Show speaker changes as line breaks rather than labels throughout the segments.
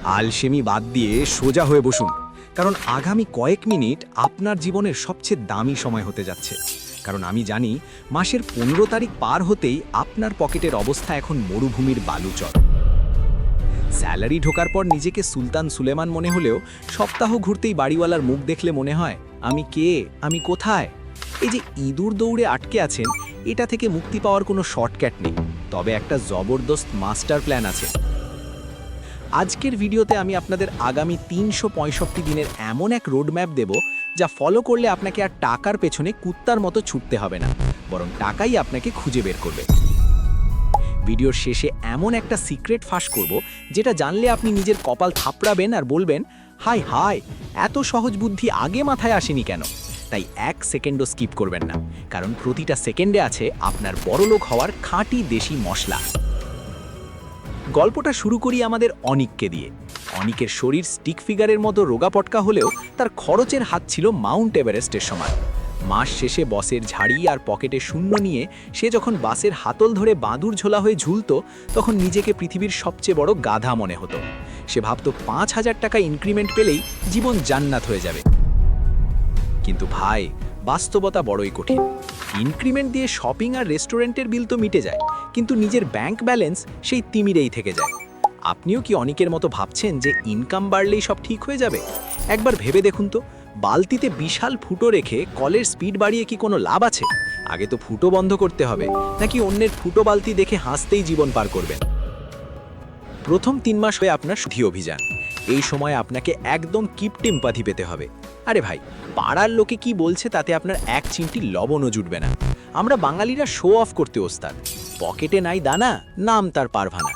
আলসেমি বাদ দিয়ে সোজা হয়ে বসুন, কারণ আগামী কয়েক মিনিট আপনার জীবনের সবচেয়ে দামি সময় হতে যাচ্ছে। কারণ আমি জানি মাসের 15 তারিখ পার হতেই আপনার পকেটের অবস্থা এখন মরুভূমির বালুচর। স্যালারি ঢোকার পর নিজেকে সুলতান সুলেমান মনে হলেও সপ্তাহ ঘুরতেই বাড়িওয়ালার মুখ দেখলে মনে হয় আমি কে, আমি কোথায়। এই যে ইঁদুর দৌড়ে আটকে আছেন, এটা থেকে মুক্তি পাওয়ার কোনো শর্টকাট নেই, তবে একটা জবরদস্ত মাস্টার প্ল্যান আছে। আজকের ভিডিওতে আমি আপনাদের আগামী 365 দিনের এমন এক রোডম্যাপ দেব যা ফলো করলে আপনাকে আর টাকার পেছনে কুত্তার মতো ছুটতে হবে না, বরং টাকাই আপনাকে খুঁজে বের করবে। ভিডিওর শেষে এমন একটা সিক্রেট ফাঁস করব যেটা জানলে আপনি নিজের কপাল থাপড়াবেন আর বলবেন হাই হাই, এত সহজ বুদ্ধি আগে মাথায় আসেনি কেন। তাই এক সেকেন্ডও স্কিপ করবেন না, কারণ প্রতিটা সেকেন্ডে আছে আপনার বড়লোক হওয়ার খাঁটি দেশি মশলা। গল্পটা শুরু করি আমাদের অনিককে দিয়ে। অনিকের শরীর স্টিক ফিগারের মতো রোগাপটকা হলেও তার খরচের হাত ছিল মাউন্ট এভারেস্টের সমান। মাস শেষে বসের ঝাড়ি আর পকেটে শূন্য নিয়ে সে যখন বাসের হাতল ধরে বাঁদুর ঝোলা হয়ে ঝুলত, তখন নিজেকে পৃথিবীর সবচেয়ে বড় গাধা মনে হতো। সে ভাবত 5,000 টাকা ইনক্রিমেন্ট পেলেই জীবন জান্নাত হয়ে যাবে। কিন্তু ভাই, বাস্তবতা বড়ই কঠিন। ইনক্রিমেন্ট দিয়ে শপিং আর রেস্টুরেন্টের বিল তো মিটে যায়, কিন্তু নিজের ব্যাংক ব্যালেন্স সেই তিমিরেই থেকে যায়। আপনিও কি অনেকের মতো ভাবছেন যে ইনকাম বাড়লেই সব ঠিক হয়ে যাবে? একবার ভেবে দেখুন তো, বালতিতে বিশাল ফুটো রেখে কলের স্পিড বাড়িয়ে কি কোনো লাভ আছে? আগে তো ফুটো বন্ধ করতে হবে, নাকি অন্যের ফুটো বালতি দেখে হাসতেই জীবন পার করবেন? প্রথম 3 মাস হয়ে আপনার শুদ্ধি অভিযান। এই সময় আপনাকে একদম কিপটিম্পাথি পেতে হবে। আরে ভাই, পাড়ার লোকে কি বলছে তাতে আপনার এক চিমটি লবণও জুটবে না। আমরা বাঙালিরা শো অফ করতে ওস্তাদ। পকেটে নাই দানা, নাম তার পারভানা।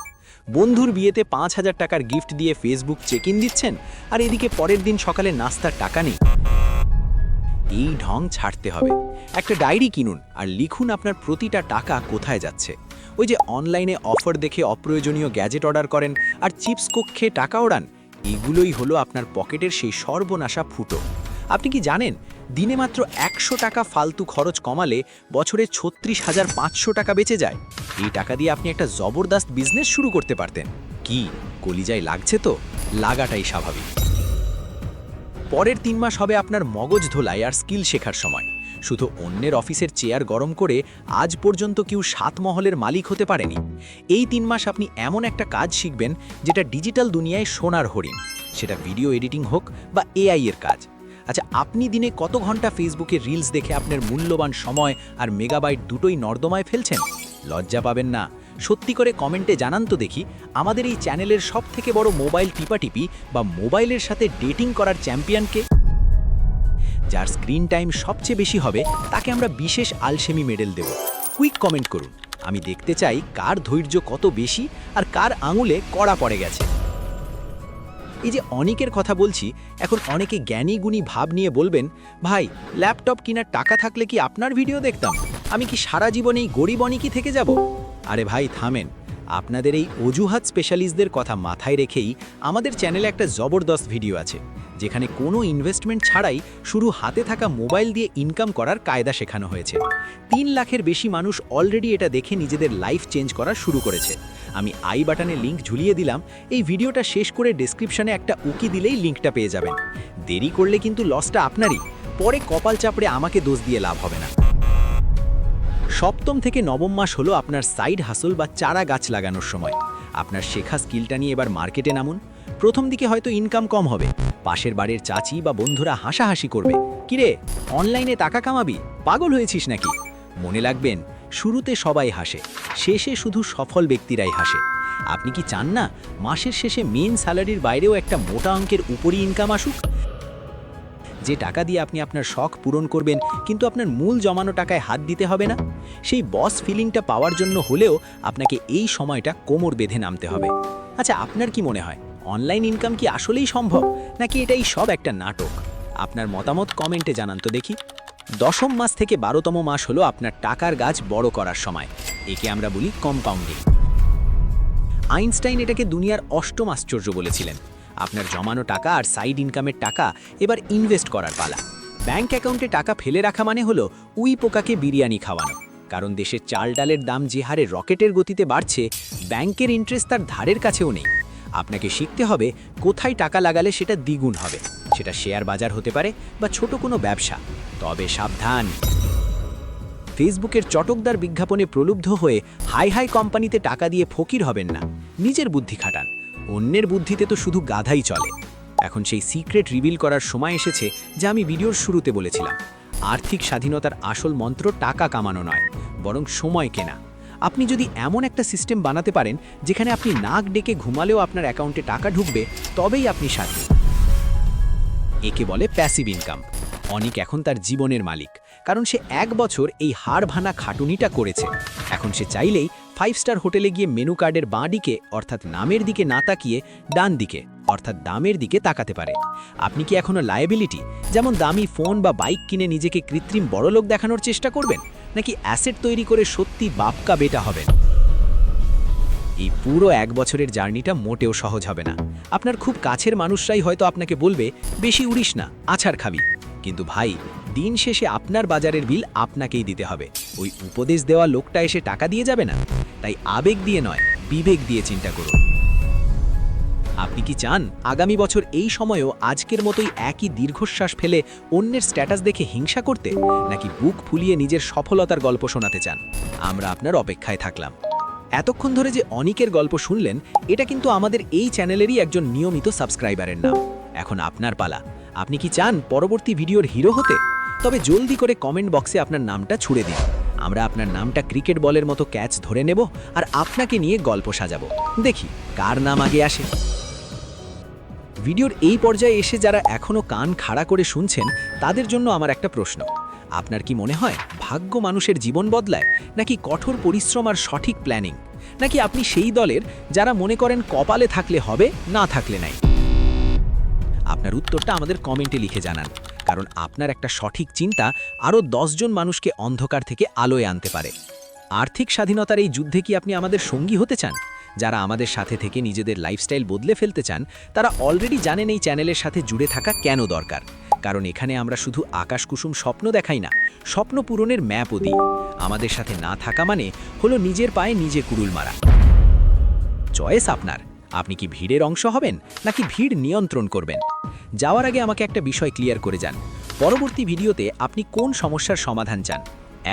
বন্ধুর বিয়েতে 5,000 টাকার গিফট দিয়ে ফেসবুক চেক ইন দিচ্ছেন, আর এদিকে পরের দিন সকালে নাস্তার টাকা নেই। এই ঢং ছাড়তে হবে। একটা ডায়েরি কিনুন আর লিখুন আপনার প্রতিটা টাকা কোথায় যাচ্ছে। ওই যে অনলাইনে অফার দেখে অপ্রয়োজনীয় গ্যাজেট অর্ডার করেন আর চিপস কোক খেয়ে টাকা ওড়ান, এগুলোই হলো আপনার পকেটের সেই সর্বনাশা ফুটো। আপনি কি জানেন, দিনে মাত্র 100 টাকা ফালতু খরচ কমালে বছরে 36,500 টাকা বেঁচে যায়? এই টাকা দিয়ে আপনি একটা জবরদস্ত বিজনেস শুরু করতে পারতেন। কি কলিজায় লাগছে? তো লাগাটাই স্বাভাবিক। পরের 3 মাস হবে আপনার মগজ ধোলাই আর স্কিল শেখার সময়। শুধু অন্যের অফিসের চেয়ার গরম করে আজ পর্যন্ত কেউ 7 মহলের মালিক হতে পারেনি। এই 3 মাস আপনি এমন একটা কাজ শিখবেন যেটা ডিজিটাল দুনিয়ায় সোনার হরিণ। সেটা ভিডিও এডিটিং হোক বা এআই এর কাজ। আচ্ছা, আপনি দিনে কত ঘন্টা ফেসবুকে রিলস দেখে আপনার মূল্যবান সময় আর মেগাবাইট দুটোই নর্দমায় ফেলছেন? লজ্জা পাবেন না। সত্যি করে কমেন্টে জানান তো দেখি, আমাদের এই চ্যানেলের সবথেকে বড় মোবাইল টিপাটিপি বা মোবাইলের সাথে ডেটিং করার চ্যাম্পিয়নকে? যার স্ক্রিন টাইম সবচেয়ে বেশি হবে তাকে আমরা বিশেষ আলসেমি মেডেল দেব। কুইক কমেন্ট করুন, আমি দেখতে চাই কার ধৈর্য কত বেশি আর কার আঙুলে কড়া পড়ে গেছে। এই যে অনেকের কথা বলছি, এখন অনেকে জ্ঞানী গুণী ভাব নিয়ে বলবেন, ভাই ল্যাপটপ কেনার টাকা থাকলে কি আপনার ভিডিও দেখতাম? আমি কি সারা জীবন এই গরিব অনেকই থেকে যাব? আরে ভাই থামেন। আপনাদের এই অজুহাত স্পেশালিস্টদের কথা মাথায় রেখেই আমাদের চ্যানেলে একটা জবরদস্ত ভিডিও আছে, যেখানে কোনো ইনভেস্টমেন্ট ছাড়াই শুরু হাতে থাকা মোবাইল দিয়ে ইনকাম করার কায়দা শেখানো হয়েছে। 3 লাখের বেশি মানুষ অলরেডি এটা দেখে নিজেদের লাইফ চেঞ্জ করা শুরু করেছে। আমি আই বাটনে লিঙ্ক ঝুলিয়ে দিলাম। এই ভিডিওটা শেষ করে ডেসক্রিপশনে একটা উকি দিলেই লিঙ্কটা পেয়ে যাবেন। দেরি করলে কিন্তু লসটা আপনারই। পরে কপাল চাপড়ে আমাকে দোষ দিয়ে লাভ হবে না। সপ্তম থেকে নবম মাস হলো আপনার সাইড হাসল বা চারা গাছ লাগানোর সময়। আপনার শেখা স্কিলটা নিয়ে এবার মার্কেটে নামুন। প্রথম দিকে হয়তো ইনকাম কম হবে, পাশের বাড়ির চাচি বা বন্ধুরা হাসাহাসি করবে, কিরে অনলাইনে টাকা কামাবি, পাগল হয়েছিস নাকি? মনে রাখবেন, শুরুতে সবাই হাসে, শেষে শুধু সফল ব্যক্তিরাই হাসে। আপনি কি চান না মাসের শেষে মেন স্যালারির বাইরেও একটা মোটা অঙ্কের উপরই ইনকাম আসুক? যে টাকা দিয়ে আপনি আপনার শখ পূরণ করবেন, কিন্তু আপনার মূল জমানো টাকায় হাত দিতে হবে না। সেই বস ফিলিংটা পাওয়ার জন্য হলেও আপনাকে এই সময়টা কোমর বেঁধে নামতে হবে। আচ্ছা, আপনার কি মনে হয়, অনলাইন ইনকাম কি আসলেই সম্ভব, নাকি এটাই সব একটা নাটক? আপনার মতামত কমেন্টে জানান তো দেখি। 10ম মাস থেকে 12তম মাস হলো আপনার টাকার গাছ বড় করার সময়। একে আমরা বলি কম্পাউন্ডিং। আইনস্টাইন এটাকে দুনিয়ার 8ম আশ্চর্য বলেছিলেন। আপনার জমানো টাকা আর সাইড ইনকামের টাকা এবার ইনভেস্ট করার পালা। ব্যাংক অ্যাকাউন্টে টাকা ফেলে রাখা মানে হলো উই পোকাকে বিরিয়ানি খাওয়ানো। কারণ দেশের চাল ডালের দাম যে হারে রকেটের গতিতে বাড়ছে, ব্যাংকের ইন্টারেস্ট তার ধারের কাছেও নেই। আপনাকে শিখতে হবে কোথায় টাকা লাগালে সেটা দ্বিগুণ হবে। সেটা শেয়ার বাজার হতে পারে বা ছোট কোনো ব্যবসা। তবে সাবধান, ফেসবুকের চটকদার বিজ্ঞাপনে প্রলুব্ধ হয়ে হাই হাই কোম্পানিতে টাকা দিয়ে ফকির হবেন না। নিজের বুদ্ধি খাটান, অন্যের বুদ্ধিতে তো শুধু গাধাই চলে। এখন সেই সিক্রেট রিভিল করার সময় এসেছে যা আমি ভিডিওর শুরুতে বলেছিলাম। আর্থিক স্বাধীনতার আসল মন্ত্র টাকা কামানো নয়, বরং সময় কেনা। আপনি যদি এমন একটা সিস্টেম বানাতে পারেন যেখানে আপনি নাক ডেকে ঘুমালেও আপনার অ্যাকাউন্টে টাকা ঢুকবে, তবেই আপনি স্বাধীন। একে বলে প্যাসিভ ইনকাম। অনিক এখন তার জীবনের মালিক, কারণ সে 1 বছর এই হাড় ভাঙা খাটুনিটা করেছে। এখন সে চাইলেই 5 স্টার হোটেলে গিয়ে মেনু কার্ডের বাঁ দিকে অর্থাৎ নামের দিকে না তাকিয়ে ডান দিকে অর্থাৎ দামের দিকে তাকাতে পারে। আপনি কি এখনো লায়াবিলিটি, যেমন দামি ফোন বা বাইক কিনে নিজেকে কৃত্রিম বড়লোক দেখানোর চেষ্টা করবেন, নাকি অ্যাসেট তৈরি করে সত্যি বাপকা বেটা হবেন? এই পুরো 1 বছরের জার্নিটা মোটেও সহজ হবে না। আপনার খুব কাছের মানুষরাই হয়তো আপনাকে বলবে, বেশি উড়িস না, আছাড় খাবি। কিন্তু ভাই, দিন শেষে আপনার বাজারের বিল আপনাকেই দিতে হবে। ওই উপদেশ দেওয়া লোকটা এসে টাকা দিয়ে যাবে না। তাই আবেগ দিয়ে নয়, বিবেক দিয়ে চিন্তা করুন। আপনি কি চান আগামী বছর এই সময়েও আজকের মতোই একই দীর্ঘশ্বাস ফেলে অন্যের স্ট্যাটাস দেখে হিংসা করতে, নাকি বুক ফুলিয়ে নিজের সফলতার গল্প শোনাতে চান? আমরা আপনার অপেক্ষায় থাকলাম। এতক্ষণ ধরে যে অনিকের গল্প শুনলেন, এটা কিন্তু আমাদের এই চ্যানেলেরই একজন নিয়মিত সাবস্ক্রাইবারের নাম। এখন আপনার পালা। আপনি কি চান পরবর্তী ভিডিওর হিরো হতে? তবে জলদি করে কমেন্ট বক্সে আপনার নামটা ছুড়ে দিন। আমরা আপনার নামটা ক্রিকেট বলের মতো ক্যাচ ধরে নেব আর আপনাকে নিয়ে গল্প সাজাবো। দেখি কার নাম আগে আসে। ভিডিওর এই পর্যায়ে এসে যারা এখনও কান খাড়া করে শুনছেন, তাদের জন্য আমার একটা প্রশ্ন। আপনার কি মনে হয় ভাগ্য মানুষের জীবন বদলায়, নাকি কঠোর পরিশ্রম আর সঠিক প্ল্যানিং? নাকি আপনি সেই দলের যারা মনে করেন কপালে থাকলে হবে, না থাকলে নাই? আপনার উত্তরটা আমাদের কমেন্টে লিখে জানান, কারণ আপনার একটা সঠিক চিন্তা আরও 10 জন মানুষকে অন্ধকার থেকে আলোয় আনতে পারে। আর্থিক স্বাধীনতার এই যুদ্ধে কি আপনি আমাদের সঙ্গী হতে চান? যারা আমাদের সাথে থেকে নিজেদের লাইফস্টাইল বদলে ফেলতে চান, তারা অলরেডি জানেন এই চ্যানেলের সাথে জুড়ে থাকা কেন দরকার। কারণ এখানে আমরা শুধু আকাশকুসুম স্বপ্ন দেখাই না, স্বপ্ন পূরণের ম্যাপও দিই। আমাদের সাথে না থাকা মানে হলো নিজের পায়ে নিজে কুড়ুল মারা। চয়েস আপনার। আপনি কি ভিড়ের অংশ হবেন, নাকি ভিড় নিয়ন্ত্রণ করবেন? যাওয়ার আগে আমাকে একটা বিষয় ক্লিয়ার করে যান। পরবর্তী ভিডিওতে আপনি কোন সমস্যার সমাধান চান?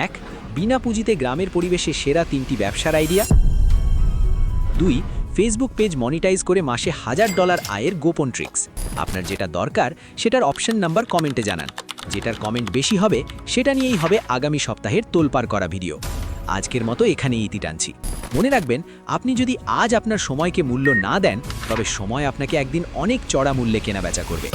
1. বিনা পুঁজিতে গ্রামের পরিবেশে সেরা 3টি ব্যবসার আইডিয়া। 2. ফেসবুক পেজ মনিটাইজ করে মাসে $1000 আয়ের গোপন ট্রিক্স। আপনার যেটা দরকার সেটার অপশন নাম্বার কমেন্টে জানান। যেটার কমেন্ট বেশি হবে সেটা নিয়েই হবে আগামী সপ্তাহের তোলপাড় করা ভিডিও। আজকের মতো এখানেই ইতি টানছি। মনে রাখবেন, আপনি যদি আজ আপনার সময়কে মূল্য না দেন, তবে সময় আপনাকে একদিন অনেক চড়া মূল্যে কেনাবেচা করবে।